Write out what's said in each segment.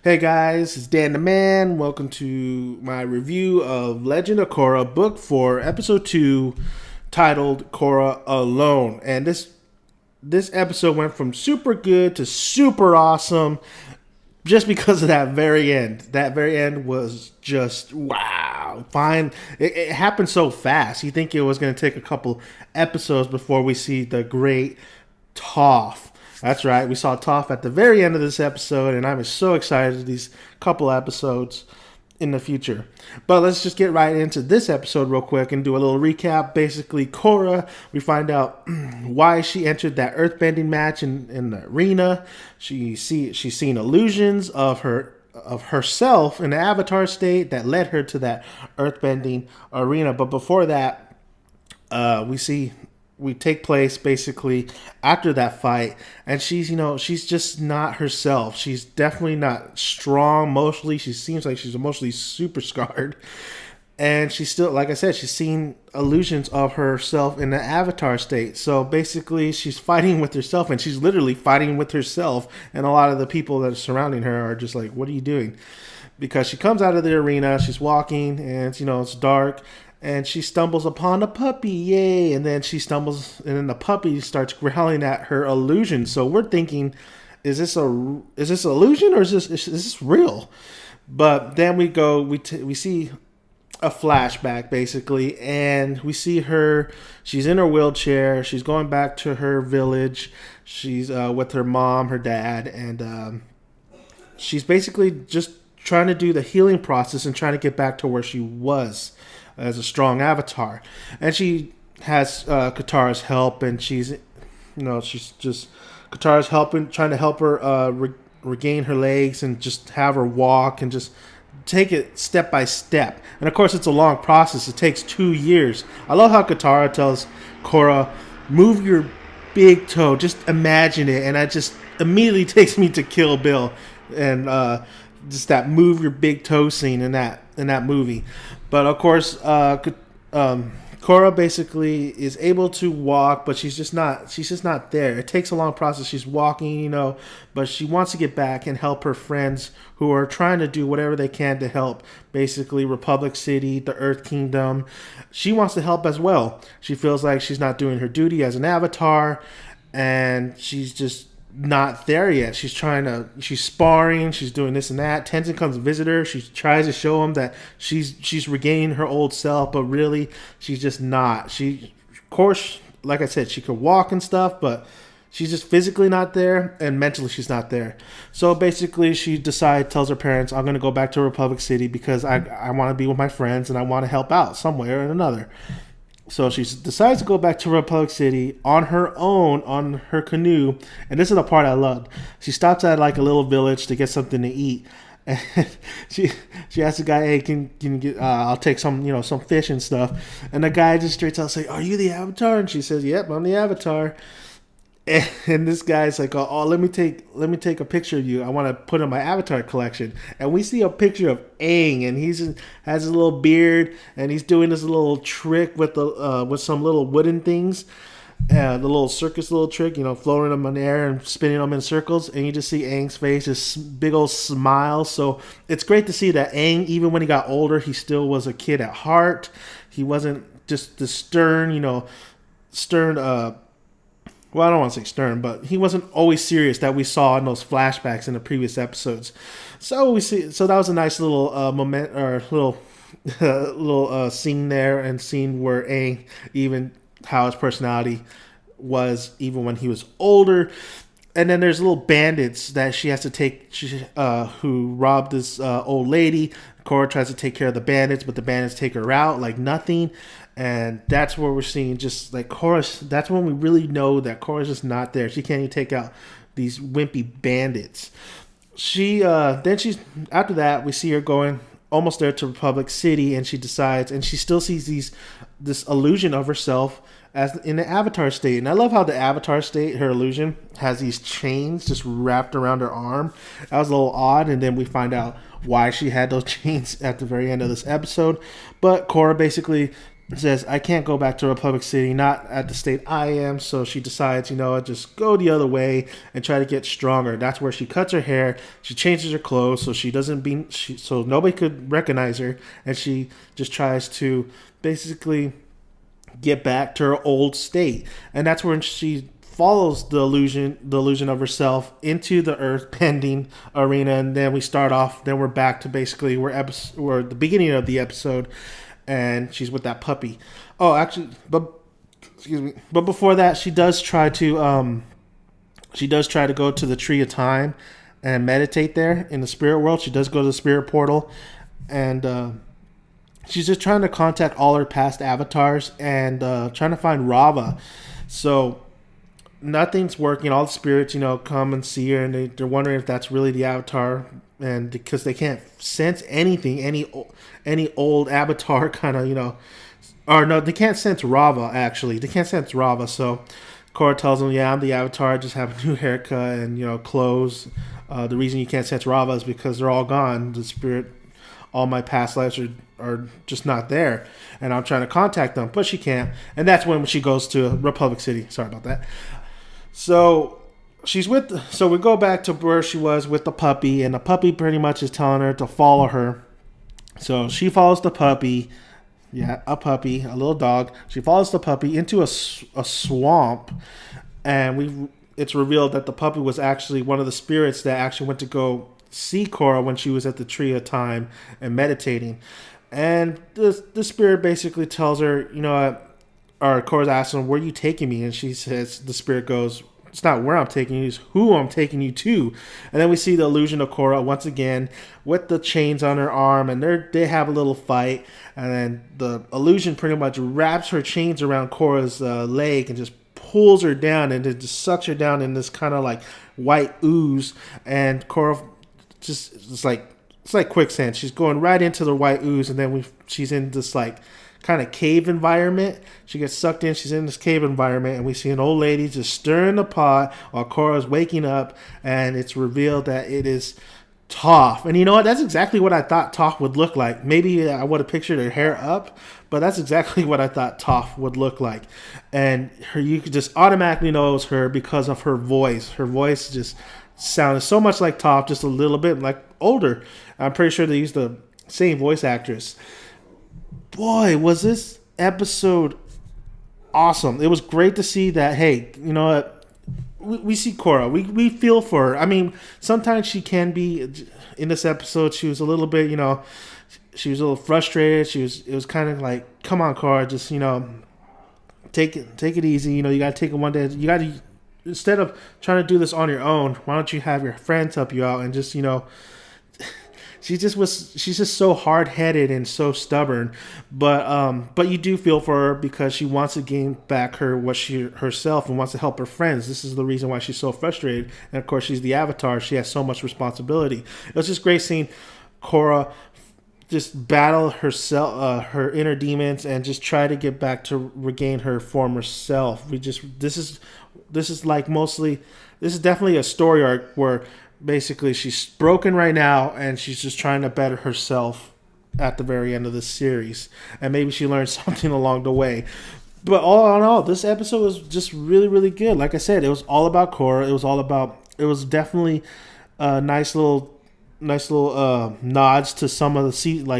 Hey guys, it's Dan the Man. Welcome to my review of Legend of Korra Book for Episode 2, titled Korra Alone. And this episode went from super good to super awesome just because of that very end. That very end was just wow. Fine. It happened so fast. You think it was going to take a couple episodes before we see the great Toph. That's right. We saw Toph at the very end of this episode, and I'm so excited for these couple episodes in the future. But let's just get right into this episode real quick and do a little recap. Basically, Korra, we find out why she entered that earthbending match in the arena. She's seen illusions of herself in the avatar state that led her to that earthbending arena. But before that, we take place basically after that fight, and she's just not herself. She's definitely not strong emotionally. She seems like she's emotionally super scarred, and she's still, like I said, she's seen illusions of herself in the avatar state. So basically she's fighting with herself, and she's literally fighting with herself, and a lot of the people that are surrounding her are just like, what are you doing? Because she comes out of the arena, she's walking, and it's dark, and she stumbles upon a puppy, yay! And then she stumbles, and then the puppy starts growling at her illusion. So we're thinking, is this illusion, or is this real? But then we see a flashback basically, and we see her. She's in her wheelchair. She's going back to her village. She's with her mom, her dad, and she's basically just trying to do the healing process and trying to get back to where she was as a strong avatar. And she has Katara's help, and she's just Katara's helping, trying to help her regain her legs and just have her walk and just take it step by step. And of course, it's a long process. It takes 2 years. I love how Katara tells Korra, "Move your big toe. Just imagine it," and that just immediately takes me to Kill Bill and just that move your big toe scene in that movie. But of course, Korra basically is able to walk, but she's just not there. It takes a long process. She's walking, but she wants to get back and help her friends who are trying to do whatever they can to help. Basically, Republic City, the Earth Kingdom. She wants to help as well. She feels like she's not doing her duty as an avatar, and she's just not there yet. She's sparring, she's doing this and that. Tenzin comes to visit her. She tries to show him that she's regaining her old self, but really she's just not. Of course, like I said, she could walk and stuff, but she's just physically not there, and mentally she's not there. So basically she tells her parents, I'm going to go back to Republic City because I want to be with my friends and I want to help out some way or another. So she decides to go back to Republic City on her own, on her canoe. And this is the part I loved. She stops at like a little village to get something to eat. And she asks the guy, "Hey, can you get? I'll take some some fish and stuff." And the guy just straight out say, "Are you the Avatar?" And she says, "Yep, I'm the Avatar." And this guy's like, "Oh, let me take a picture of you. I want to put in my avatar collection." And we see a picture of Aang, and has his little beard, and he's doing this little trick with some little wooden things, the little circus little trick, floating them in the air and spinning them in circles. And you just see Aang's face, this big old smile. So it's great to see that Aang, even when he got older, he still was a kid at heart. He wasn't just the stern. Well, I don't want to say stern, but he wasn't always serious that we saw in those flashbacks in the previous episodes. So that was a nice little moment, or little scene there, and scene where Aang, even how his personality was even when he was older. And then there's little bandits that she has to take, who robbed this old lady. Korra tries to take care of the bandits, but the bandits take her out like nothing. And that's where we're seeing just like Korra. That's when we really know that Korra's just not there. She can't even take out these wimpy bandits. After that, we see her going almost there to Republic City, and she decides, and she still sees this illusion of herself as in the avatar state. And I love how the avatar state, her illusion, has these chains just wrapped around her arm. That was a little odd, and then we find out why she had those chains at the very end of this episode. But Korra basically says, I can't go back to Republic City, not at the state I am. So she decides, just go the other way and try to get stronger. That's where she cuts her hair. She changes her clothes so she doesn't be, so nobody could recognize her. And she just tries to basically get back to her old state. And that's when she follows the illusion of herself into the earth pending arena. And then we're back to basically where the beginning of the episode, and she's with that puppy. Oh, actually, but excuse me. But before that, she does try to go to the Tree of Time and meditate there in the spirit world. She does go to the spirit portal, and she's just trying to contact all her past avatars and trying to find Rava. So nothing's working. All the spirits, come and see her, and they're wondering if that's really the avatar. And because they can't sense anything, any old avatar kind of, or no, they can't sense Rava, actually. They can't sense Rava. So Korra tells them, yeah, I'm the avatar. I just have a new haircut and, clothes. The reason you can't sense Rava is because they're all gone. The spirit, all my past lives are just not there. And I'm trying to contact them, but she can't. And that's when she goes to Republic City. Sorry about that. So so we go back to where she was with the puppy, and the puppy pretty much is telling her to follow her. So she follows the puppy. Yeah, a puppy, a little dog. She follows the puppy into a swamp, and it's revealed that the puppy was actually one of the spirits that actually went to go see Korra when she was at the Tree of Time and meditating. And the spirit basically tells her, or Korra's asking, where are you taking me? And she says, the spirit goes, it's not where I'm taking you, it's who I'm taking you to. And then we see the illusion of Korra once again with the chains on her arm, and they have a little fight. And then the illusion pretty much wraps her chains around Korra's leg and just pulls her down, and it just sucks her down in this kind of like white ooze. And Korra it's like quicksand. She's going right into the white ooze, and then she's in this like kind of cave environment. She gets sucked in. She's in this cave environment, and we see an old lady just stirring the pot while Korra's waking up, and it's revealed that it is Toph. And you know what? That's exactly what I thought Toph would look like. Maybe I would have pictured her hair up, but that's exactly what I thought Toph would look like. And you could just automatically know it was her because of her voice. Her voice just sounded so much like Toph, just a little bit like older. I'm pretty sure they used the same voice actress. Boy, was this episode awesome. It was great to see that, hey, you know what? We see Korra. We feel for her. I mean, sometimes she can be, in this episode, she was a little bit, she was a little frustrated. It was kind of like, come on, Korra, just, take it easy. You got to take it one day. You got to, instead of trying to do this on your own, why don't you have your friends help you out and just, she's just so hard-headed and so stubborn, but you do feel for her because she wants to gain back herself and wants to help her friends. This is the reason why she's so frustrated, and of course she's the avatar. She has so much responsibility. It was just great seeing Korra just battle herself, her inner demons, and just try to get back to regain her former self. This is definitely a story arc where basically she's broken right now and she's just trying to better herself at the very end of the series, and maybe she learned something along the way. But all in all, this episode was just really, really good. Like I said, it was all about Korra. It was definitely nice little nods to some of the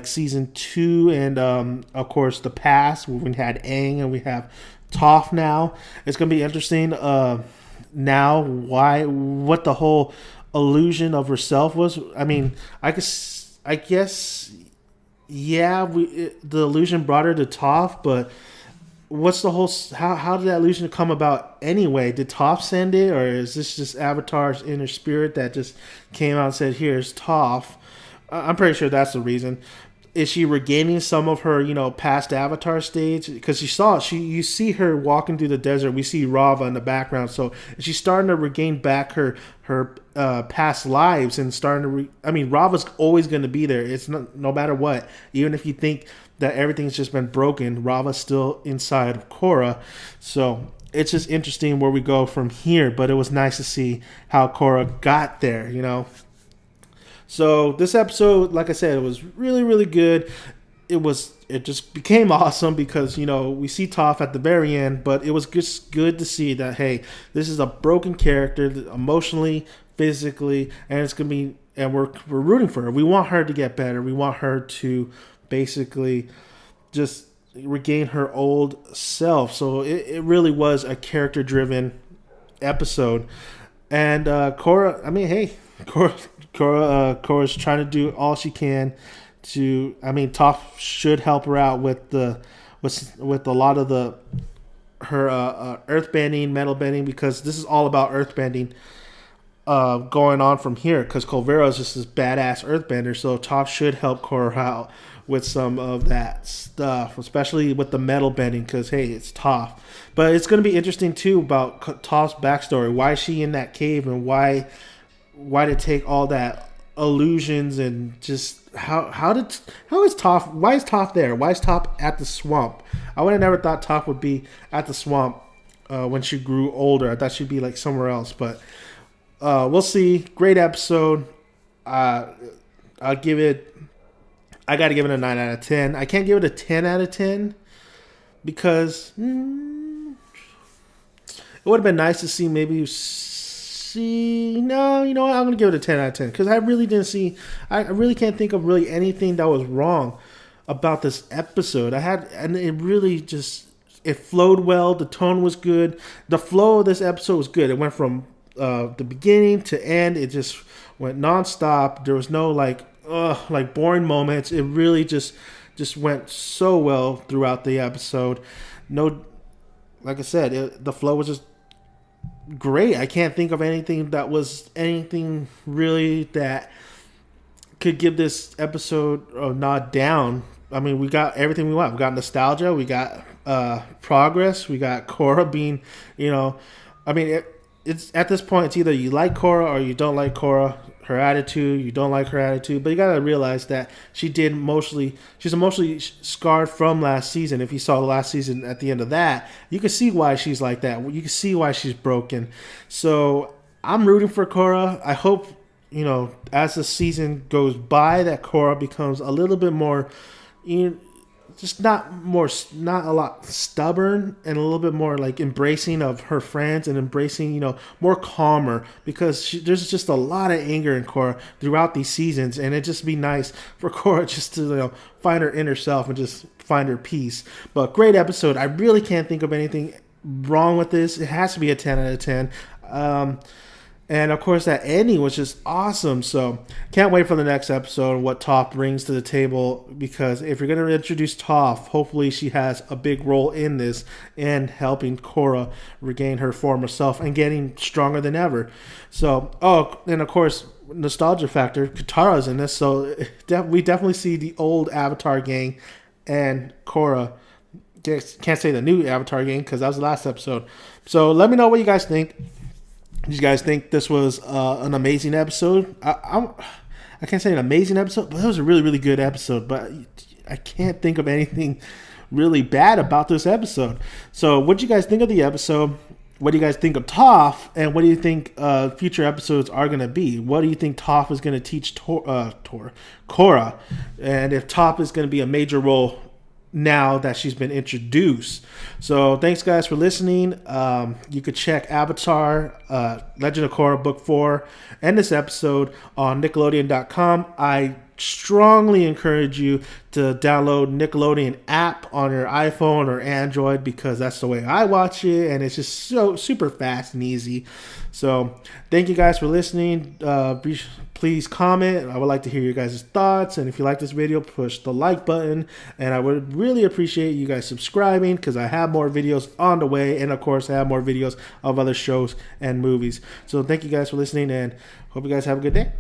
season 2, and of course the past where we had Aang and we have Toph now. It's gonna be interesting now what the whole illusion of herself was. I mean, I guess yeah, the illusion brought her to Toph, but what's the whole, how did that illusion come about anyway? Did Toph send it, or is this just Avatar's inner spirit that just came out and said, here's Toph? I'm pretty sure that's the reason. Is she regaining some of her, past Avatar stage? Because you see her walking through the desert. We see Rava in the background. So she's starting to regain back her past lives and starting to. Rava's always going to be there. It's no matter what. Even if you think that everything's just been broken, Rava's still inside of Korra. So it's just interesting where we go from here. But it was nice to see how Korra got there. So this episode, like I said, it was really, really good. it just became awesome because we see Toph at the very end, but it was just good to see that, hey, this is a broken character emotionally, physically, and it's gonna be, and we're rooting for her. We want her to get better. We want her to basically just regain her old self. So it really was a character driven episode. And Korra, I mean, hey, Korra's trying to do all she can to. I mean, Toph should help her out with with a lot of her earth bending, metal bending, because this is all about earth bending going on from here. Because Colvera is just this badass earthbender, so Toph should help Korra out with some of that stuff, especially with the metal bending. Because hey, it's Toph. But it's going to be interesting too about Toph's backstory. Why is she in that cave, and why did it take all that illusions, and just how is Toph? Why is Toph there? Why is Toph at the swamp? I would have never thought Toph would be at the swamp when she grew older. I thought she'd be like somewhere else, but we'll see. Great episode. I'll give it. I got to give it a 9 out of 10. I can't give it a 10 out of 10 because it would have been nice to see maybe. No, you know what? I'm gonna give it a 10 out of 10 because I really didn't see. I really can't think of really anything that was wrong about this episode. And it really just it flowed well. The tone was good. The flow of this episode was good. It went from the beginning to end. It just went nonstop. There was no like boring moments. It really just went so well throughout the episode. No, like I said, the flow was just great. I can't think of anything really that could give this episode a nod down. I mean, we got everything we want. We got nostalgia. We got progress. We got Korra being, I mean, it's at this point, it's either you like Korra or you don't like Korra. Her attitude, you don't like her attitude, but you gotta realize that she's emotionally scarred from last season. If you saw the last season at the end of that, you can see why she's like that. You can see why she's broken. So I'm rooting for Korra. I hope, as the season goes by, that Korra becomes a little bit more, not a lot stubborn, and a little bit more like embracing of her friends, and embracing, more calmer, because there's just a lot of anger in Korra throughout these seasons, and it'd just be nice for Korra just to find her inner self and just find her peace. But great episode. I really can't think of anything wrong with this. It has to be a 10 out of 10. And of course, that ending was just awesome. So can't wait for the next episode and what Toph brings to the table. Because if you're going to introduce Toph, hopefully she has a big role in this and helping Korra regain her former self and getting stronger than ever. So, and of course, nostalgia factor. Katara's in this, so we definitely see the old Avatar gang and Korra. Can't say the new Avatar gang because that was the last episode. So let me know what you guys think. Did you guys think this was an amazing episode? I can't say an amazing episode, but it was a really, really good episode. But I can't think of anything really bad about this episode. So what do you guys think of the episode? What do you guys think of Toph? And what do you think future episodes are going to be? What do you think Toph is going to teach Korra? And if Toph is going to be a major role now that she's been introduced. So thanks guys for listening. You could check Avatar, Legend of Korra Book 4 and this episode on Nickelodeon.com. I strongly encourage you to download Nickelodeon app on your iPhone or Android, because that's the way I watch it, and it's just so super fast and easy. So thank you guys for listening. Please comment. I would like to hear your guys' thoughts, and if you like this video, push the like button, and I would really appreciate you guys subscribing, because I have more videos on the way, and of course I have more videos of other shows and movies. So thank you guys for listening, and hope you guys have a good day.